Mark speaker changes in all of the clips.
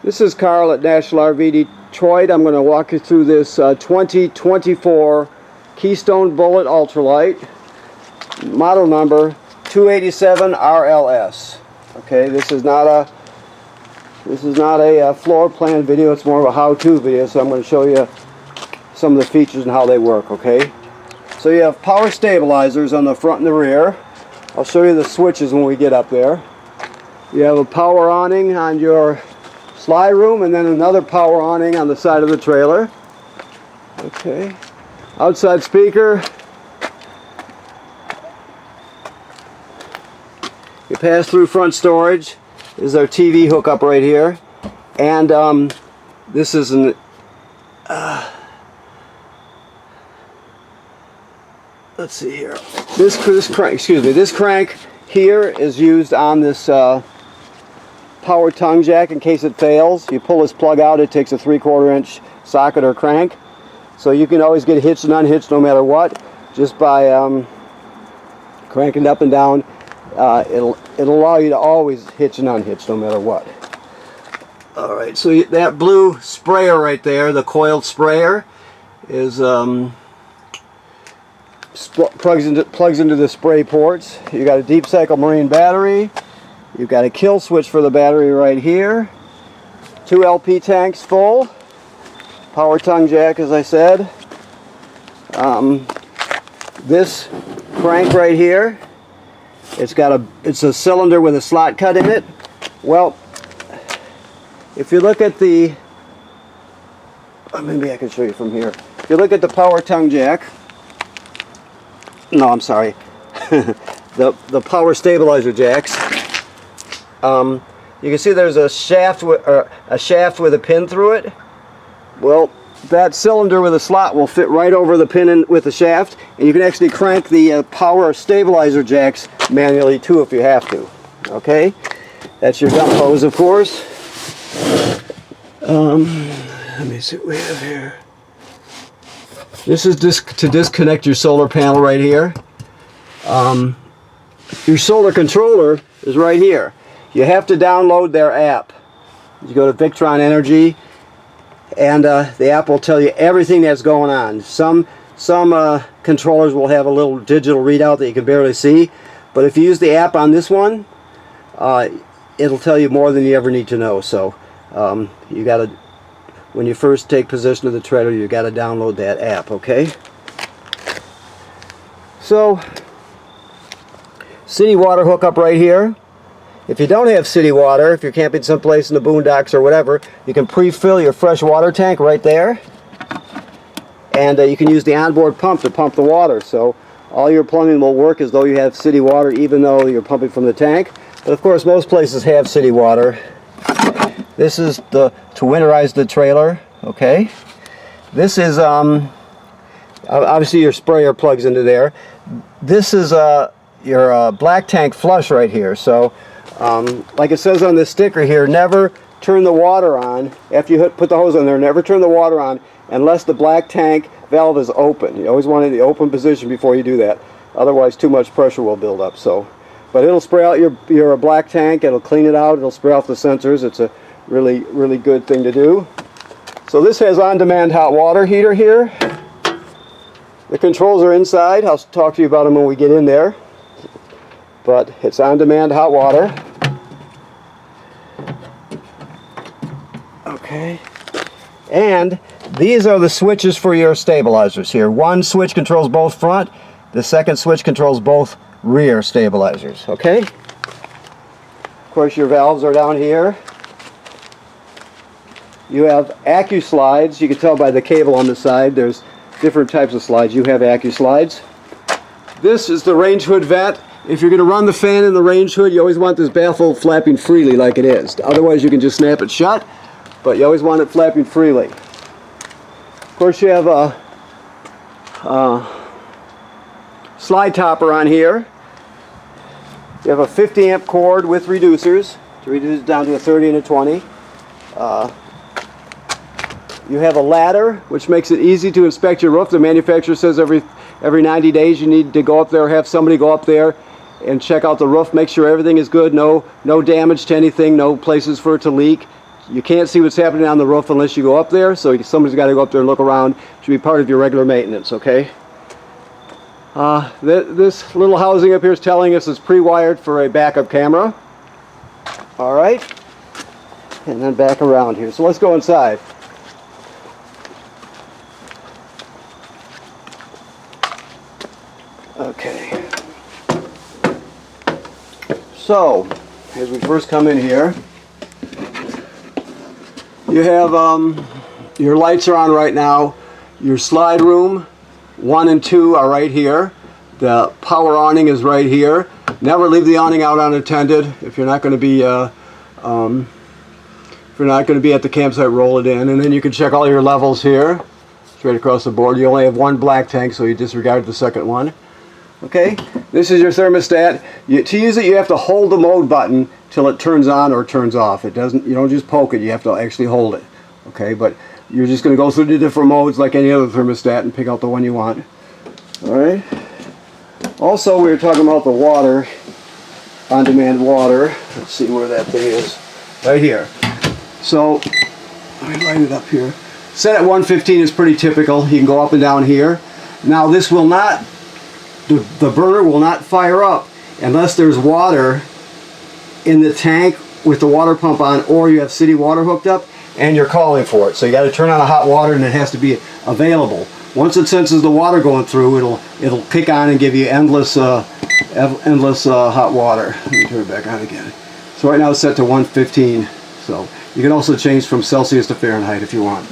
Speaker 1: This is Carl at National RV Detroit. I'm going to walk you through this 2024 Keystone Bullet Ultralight, model number 287 RLS. Okay, this is not a floor plan video. It's more of a how-to video. So I'm going to show you some of the features and how they work. Okay, so you have power stabilizers on the front and the rear. I'll show you the switches when we get up there. You have a power awning on your slide room, and then another power awning on the side of the trailer. Okay, outside speaker. You pass through front storage. This is our TV hookup right here, and this is an let's see here. This crank here is used on this power tongue jack in case it fails. You pull this plug out, it takes a 3/4 inch socket or crank, so you can always get hitched and unhitched no matter what, just by cranking it up and down. It'll allow you to always hitch and unhitch no matter what. Alright, so that blue sprayer right there, the coiled sprayer, is plugs into the spray ports. You got a deep cycle marine battery. You've got a kill switch for the battery right here. 2 LP tanks full. Power tongue jack, as I said. This crank right here, it's a cylinder with a slot cut in it. Well, if you look at the, maybe I can show you from here. If you look at the power tongue jack, no, I'm sorry, the power stabilizer jacks. You can see there's a shaft with a pin through it. Well, that cylinder with a slot will fit right over the pin with the shaft, and you can actually crank the power stabilizer jacks manually too if you have to. Okay, that's your dump hose, of course. Let me see what we have here. This is to disconnect your solar panel right here. Your solar controller is right here. You have to download their app. You go to Victron Energy, and the app will tell you everything that's going on. Some controllers will have a little digital readout that you can barely see, but if you use the app on this one, it'll tell you more than you ever need to know. So you got to, when you first take possession of the trailer, you got to download that app. Okay. So city water hookup right here. If you don't have city water, if you're camping someplace in the boondocks or whatever, you can pre-fill your fresh water tank right there, and you can use the onboard pump to pump the water. So all your plumbing will work as though you have city water, even though you're pumping from the tank. But of course, most places have city water. This is to winterize the trailer. Okay. This is obviously your sprayer plugs into there. This is your black tank flush right here. So like it says on the sticker here, never turn the water on after you put the hose on there. Never turn the water on unless the black tank valve is open. You always want it in the open position before you do that. Otherwise, too much pressure will build up. So, but it'll spray out your black tank. It'll clean it out. It'll spray off the sensors. It's a really good thing to do. So this has on-demand hot water heater here. The controls are inside. I'll talk to you about them when we get in there. But it's on-demand hot water. Okay. And these are the switches for your stabilizers here. One switch controls both front. The second switch controls both rear stabilizers. Okay. Of course, your valves are down here. You have Accu slides. You can tell by the cable on the side. There's different types of slides. You have Accu slides. This is the range hood vent. If you're going to run the fan in the range hood, you always want this baffle flapping freely like it is. Otherwise, you can just snap it shut, but you always want it flapping freely. Of course, you have a slide topper on here. You have a 50 amp cord with reducers to reduce it down to a 30 and a 20. You have a ladder, which makes it easy to inspect your roof. The manufacturer says every 90 days you need to go up there, have somebody go up there and check out the roof, make sure everything is good, no damage to anything, no places for it to leak. You can't see what's happening on the roof unless you go up there, so somebody's got to go up there and look around. It should be part of your regular maintenance, okay? This little housing up here is telling us it's pre-wired for a backup camera. All right, and then back around here. So let's go inside. Okay. So, as we first come in here, you have your lights are on right now. Your slide room 1 and 2 are right here. The power awning is right here. Never leave the awning out unattended. If you're not going to be at the campsite, roll it in, and then you can check all your levels here, straight across the board. You only have one black tank, so you disregard the second one. Okay, this is your thermostat. To use it, you have to hold the mode button till it turns on or turns off. It doesn't. You don't just poke it. You have to actually hold it. Okay, but you're just going to go through the different modes like any other thermostat and pick out the one you want. All right. Also, we were talking about the water, on-demand water. Let's see where that thing is. Right here. So let me light it up here. Set at 115 is pretty typical. You can go up and down here. Now this will not. The burner will not fire up unless there's water in the tank with the water pump on, or you have city water hooked up and you're calling for it. So you got to turn on the hot water, and it has to be available. Once it senses the water going through, it'll kick on and give you endless hot water. Let me turn it back on again. So right now it's set to 115. So you can also change from Celsius to Fahrenheit if you want.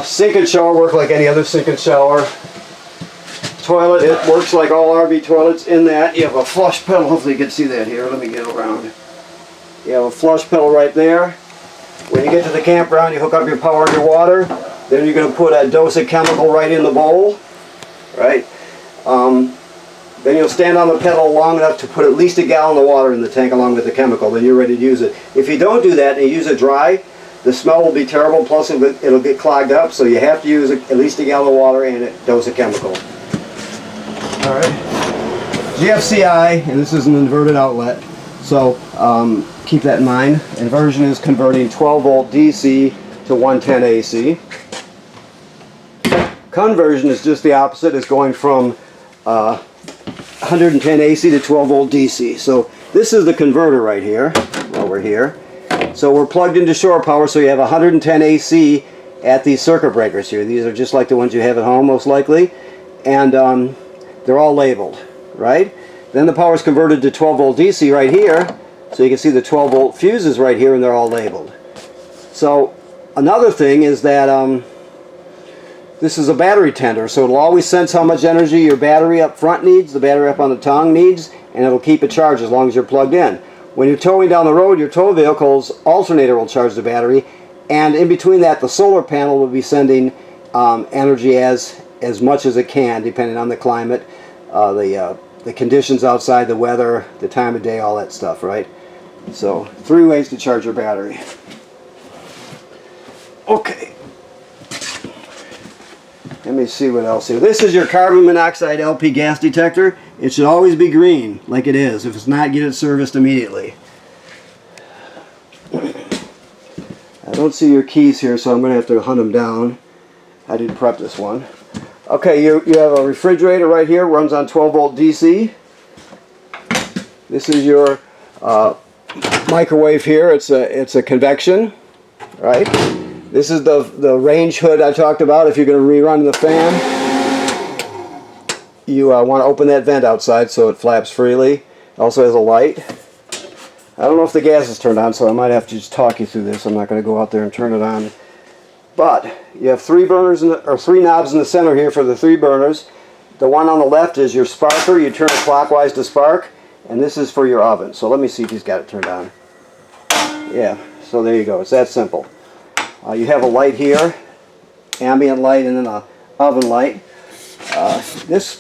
Speaker 1: Sink and shower work like any other sink and shower. Toilet, it works like all RV toilets in that you have a flush pedal. Hopefully you can see that here. Let me get around. You have a flush pedal right there. When you get to the campground, you hook up your power and your water. Then you're going to put a dose of chemical right in the bowl. Right? Then you'll stand on the pedal long enough to put at least a gallon of water in the tank along with the chemical. Then you're ready to use it. If you don't do that and you use it dry, the smell will be terrible, plus it'll get clogged up. So you have to use at least a gallon of water and a dose of chemical. Alright, GFCI, and this is an inverted outlet, so keep that in mind. Inversion is converting 12 volt DC to 110 AC. Conversion is just the opposite. It's going from 110 AC to 12 volt DC. So this is the converter right here, over here. So we're plugged into shore power, so you have 110 AC at these circuit breakers here. These are just like the ones you have at home, most likely. And they're all labeled, right? Then the power is converted to 12 volt DC right here, so you can see the 12 volt fuses right here, and they're all labeled. So another thing is that this is a battery tender, so it'll always sense how much energy your battery up front needs, the battery up on the tongue needs, and it'll keep it charged as long as you're plugged in. When you're towing down the road, your tow vehicle's alternator will charge the battery, and in between that, the solar panel will be sending energy as much as it can, depending on the climate, the conditions outside, the weather, the time of day, all that stuff, right? So 3 ways to charge your battery. Okay. Let me see what else here. This is your carbon monoxide LP gas detector. It should always be green, like it is. If it's not, get it serviced immediately. I don't see your keys here, so I'm going to have to hunt them down. I did prep this one. Okay, you have a refrigerator right here, runs on 12 volt DC. This is your microwave here. It's a convection, right? This is the range hood I talked about. If you're going to rerun the fan, you want to open that vent outside so it flaps freely. It also has a light. I don't know if the gas is turned on, so I might have to just talk you through this. I'm not going to go out there and turn it on. But you have 3 burners or 3 knobs in the center here for the 3 burners. The one on the left is your sparker. You turn it clockwise to spark, and this is for your oven. So let me see if he's got it turned on. Yeah, so there you go. It's that simple. You have a light here, ambient light, and then a oven light. This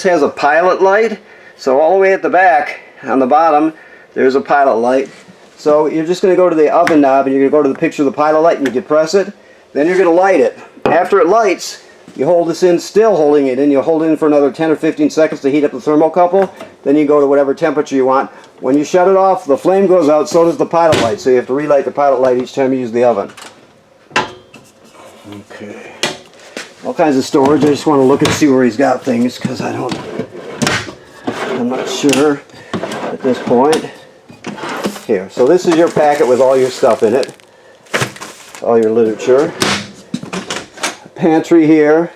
Speaker 1: has a pilot light. So all the way at the back, on the bottom, there's a pilot light. So you're just going to go to the oven knob, and you're going to go to the picture of the pilot light, and you can press it. Then you're going to light it. After it lights, You hold this in, still holding it in. You hold it in for another 10 or 15 seconds to heat up the thermocouple. Then you go to whatever temperature you want. When you shut it off, the flame goes out, so does the pilot light. So you have to relight the pilot light each time you use the oven. Okay. All kinds of storage. I just want to look and see where he's got things because I'm not sure at this point. Here. So this is your packet with all your stuff in it. All your literature. Pantry here.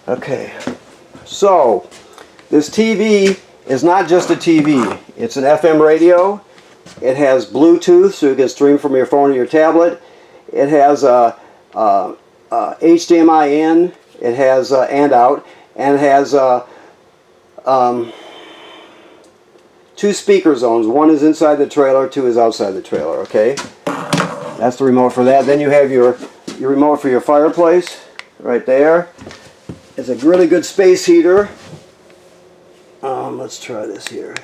Speaker 1: Okay, so this TV is not just a TV. It's an FM radio. It has Bluetooth, so you can stream from your phone or your tablet. It has HDMI in. It has and out, and it has 2 speaker zones. One is inside the trailer, 2 is outside the trailer. Okay, that's the remote for that. Then you have your remote for your fireplace right there. It's a really good space heater. Let's try this here.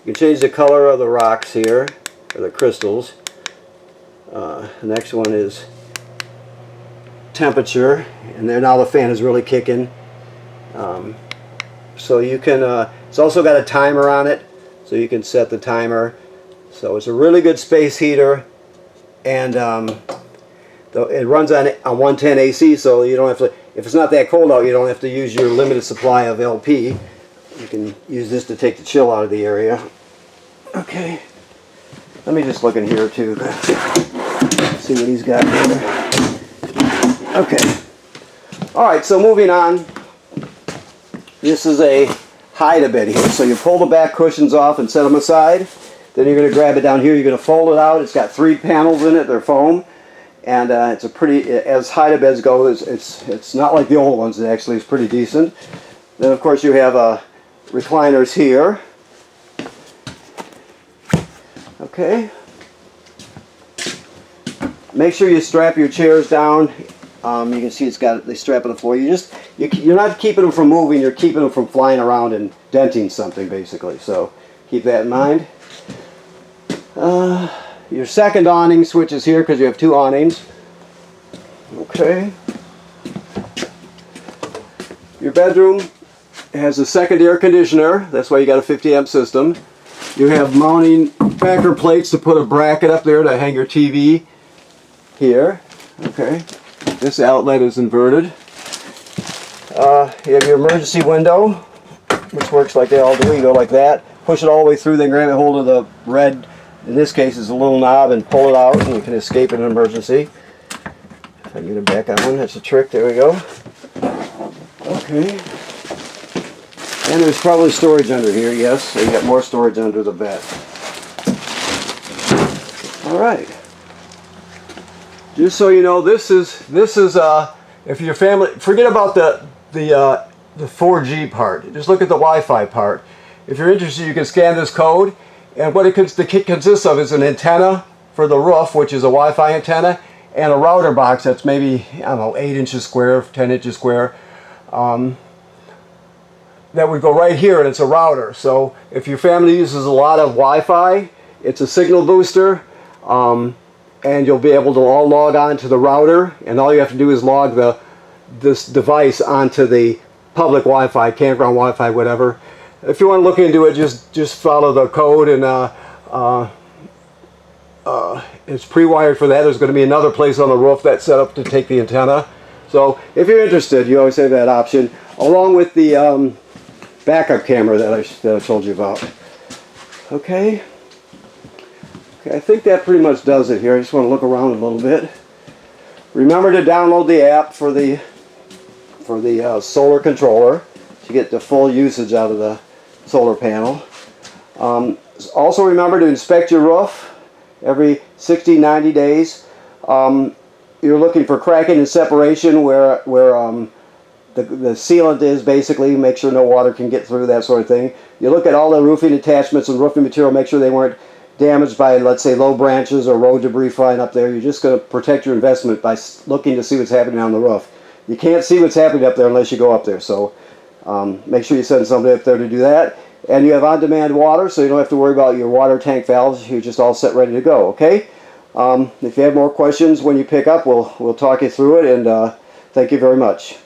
Speaker 1: You can change the color of the rocks here, or the crystals. The next one is temperature, and there now the fan is really kicking. So you can, it's also got a timer on it, so you can set the timer. So it's a really good space heater, and it runs on 110 AC, so you don't have to, if it's not that cold out, you don't have to use your limited supply of LP. You can use this to take the chill out of the area. Okay, let me just look in here too, see what he's got here. Okay, alright, so moving on. This is a hide-a-bed here, so you pull the back cushions off and set them aside. Then you're going to grab it down here, you're going to fold it out. It's got 3 panels in it, they're foam. And it's a pretty, as hide-a-beds go, it's not like the old ones. It actually is pretty decent. Then of course you have recliners here. Okay. Make sure you strap your chairs down. You can see they strap on the floor. You're not keeping them from moving. You're keeping them from flying around and denting something, basically. So keep that in mind. Your second awning switches here because you have 2 awnings. Okay. Your bedroom has a second air conditioner. That's why you got a 50 amp system. You have mounting backer plates to put a bracket up there to hang your TV here. Okay. This outlet is inverted. You have your emergency window, which works like they all do. You go like that. Push it all the way through, then grab a hold of the red, in this case is a little knob, and pull it out, and you can escape in an emergency. If I get it back on one, that's a trick. There we go. Okay. And there's probably storage under here, yes. So you got more storage under the bed. All right. Just so you know, this is if your family, forget about the 4G part. Just look at the Wi-Fi part. If you're interested, you can scan this code. And what the kit consists of is an antenna for the roof, which is a Wi-Fi antenna, and a router box that's maybe, I don't know, 8 inches square, 10 inches square. That would go right here, and it's a router. So if your family uses a lot of Wi-Fi, it's a signal booster, and you'll be able to all log on to the router, and all you have to do is log this device onto the public Wi-Fi, campground Wi-Fi, whatever. If you want to look into it, just follow the code, and it's pre-wired for that. There's going to be another place on the roof that's set up to take the antenna. So if you're interested, you always have that option, along with the backup camera that I told you about. Okay. Okay, I think that pretty much does it here. I just want to look around a little bit. Remember to download the app for the solar controller to get the full usage out of the solar panel. Also remember to inspect your roof every 60-90 days. You're looking for cracking and separation where the sealant is, basically. Make sure no water can get through, that sort of thing. You look at all the roofing attachments and roofing material, make sure they weren't damaged by, let's say, low branches or road debris flying up there. You're just going to protect your investment by looking to see what's happening on the roof. You can't see what's happening up there unless you go up there, so make sure you send somebody up there to do that. And you have on-demand water, so you don't have to worry about your water tank valves. You're just all set, ready to go, okay? If you have more questions when you pick up, we'll talk you through it, and Thank you very much.